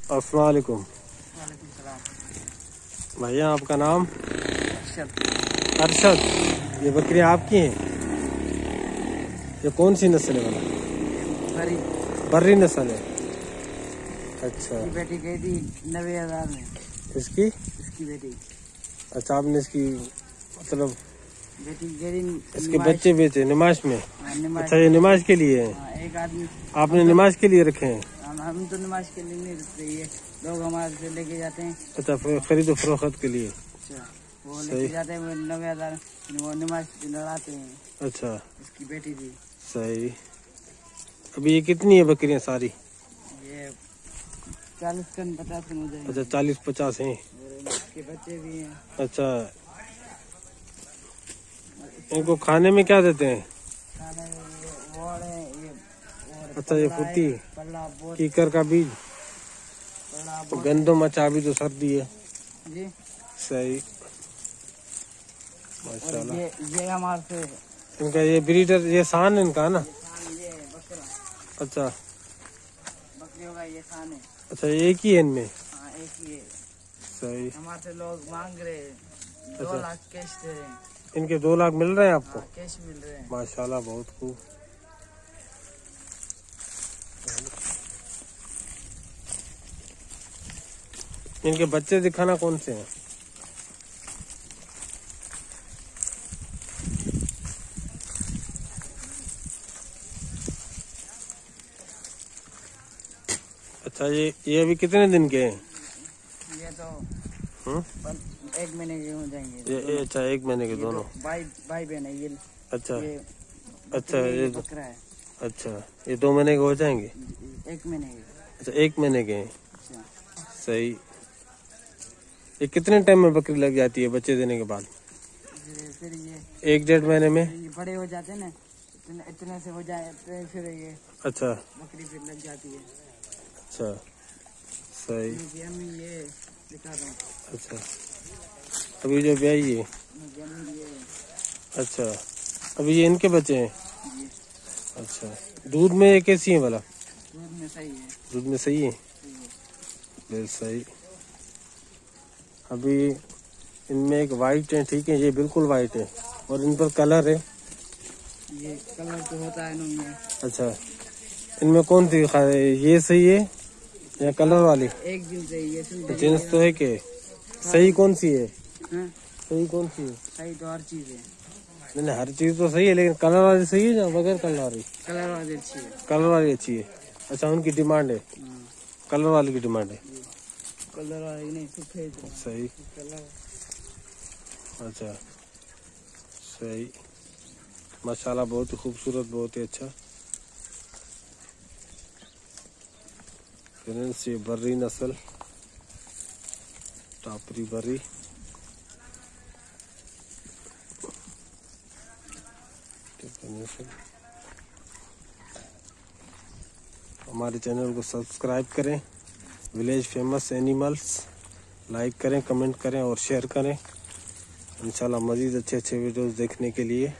अस्सलाम वालेकुम। वालेकुम सलाम। भैया आपका नाम? अरशद। अरशद। ये बकरियाँ आपकी हैं? ये कौन सी नस्ल है वाला? बरी। बर्री नस्ल है। अच्छा। इसकी बेटी गई थी 90,000 में। इसकी बेटी। अच्छा, आपने इसकी मतलब बेटी गई इसके बच्चे बेचे नमाज में? नमाज। अच्छा, ये नमाज के लिए है? एक आदमी आपने नमाज के लिए रखे हैं? हम तो नमाज के लिए नहीं रखते, ये लोग हमारे से लेके जाते हैं। अच्छा, खरीदो फरोख्त के लिए? अच्छा, वो लेके जाते हैं, वो 90,000 वो नमाज लड़ाते हैं। अच्छा, इसकी बेटी थी। सही। अभी ये कितनी है बकरियां सारी? ये 40 टन 50 टन हो जाएंगे। अच्छा, 40-50 हैं। इसके बच्चे भी हैं। अच्छा, इनको खाने में क्या देते हैं? खाने में वोड़ है, ये अच्छा, ये फुट्टी, पल्ला कीकर का बीज, गंदम। अच्छा, अभी तो सर्दी है जी। सही, माशाल्लाह। ये हमारे से इनका ये ब्रीडर, ये शान है इनका ना? ये बकरा। अच्छा, बकरियों का ये खान है। अच्छा, एक ही है इनमें? हाँ, एक ही है। सही। हमारे से लोग मांग रहे हैं, 2 अच्छा। लाख कैश दे रहे हैं। इनके 2 लाख मिल रहे हैं आपको? हाँ, कैश मिल रहे हैं। माशाल्लाह, बहुत खूब। इनके बच्चे दिखाना कौन से हैं? अच्छा, ये अभी कितने दिन के हैं? ये तो 1 महीने के हो जाएंगे। ये अच्छा, 1 महीने के दोनों? भाई बहन है ये। अच्छा। ये अच्छा, ये बकरा है। अच्छा, ये 2 महीने के हो जाएंगे? 1 महीने के। अच्छा, 1 महीने के हैं। अच्छा। सही। ये कितने टाइम में बकरी लग जाती है बच्चे देने के बाद? फिर ये 1-1.5 महीने में? ये बड़े हो जाते हैं ना, इतने से हो जाए तो फिर ये अच्छा, बकरी फिर लग जाती है। अच्छा, सही। ये दिखा रहा हूँ। अच्छा, अभी जो ब्याई है? ये अच्छा, अभी ये इनके बच्चे हैं? ये अच्छा, दूध में ये कैसी है भला? दूध में सही है। दूध में सही है? बिल्कुल सही। अभी इनमें एक वाइट है, ठीक है, ये बिल्कुल वाइट है, और इन पर कलर है? ये कलर तो होता है इनमें। अच्छा, इनमें कौन सी ये सही है या कलर वाली? एक दिन से ये जींस तो है के? सही कौन सी है? हाँ? सही कौन सी है? सही तो हर चीज है। नहीं, हर चीज तो सही है, लेकिन कलर वाली सही है या बगैर कलर वाली? कलर वाली अच्छी है। कलर वाली अच्छी है। अच्छा, उनकी डिमांड है? हाँ। कलर वाली की डिमांड है? कलर वाली नहीं, सफेद सही। कलर। अच्छा, सही, माशाल्लाह, बहुत ही खूबसूरत, बहुत ही अच्छा। ये बर्री नस्ल, टापरी बर्री। हमारे चैनल को सब्सक्राइब करें, विलेज फेमस एनिमल्स, लाइक करें, कमेंट करें और शेयर करें। इंशाल्लाह मज़ीद अच्छे वीडियोस देखने के लिए।